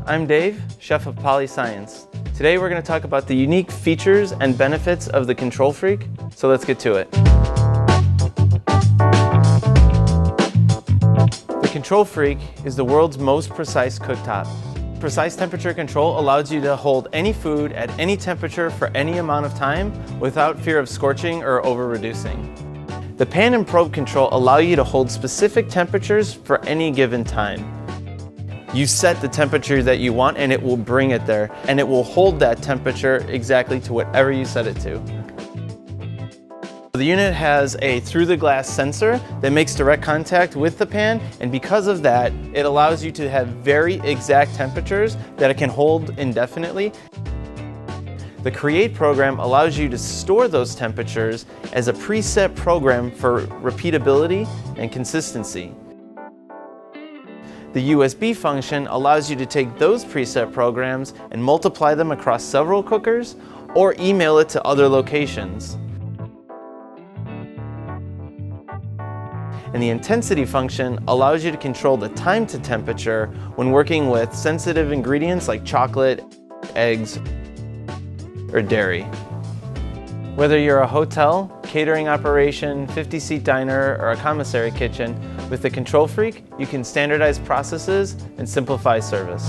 I'm Dave, chef of Poly Science. Today we're going to talk about the unique features and benefits of the Control-Freak, so let's get to it. The Control-Freak is the world's most precise cooktop. Precise temperature control allows you to hold any food at any temperature for any amount of time without fear of scorching or over-reducing. The pan and probe control allow you to hold specific temperatures for any given time. You set the temperature that you want and it will bring it there, and it will hold that temperature exactly to whatever you set it to. The unit has a through-the-glass sensor that makes direct contact with the pan, and because of that, it allows you to have very exact temperatures that it can hold indefinitely. The Create program allows you to store those temperatures as a preset program for repeatability and consistency. The USB function allows you to take those preset programs and multiply them across several cookers or email it to other locations. And the intensity function allows you to control the time to temperature when working with sensitive ingredients like chocolate, eggs, or dairy. Whether you're a hotel, catering operation, 50-seat diner, or a commissary kitchen, with the Control-Freak, you can standardize processes and simplify service.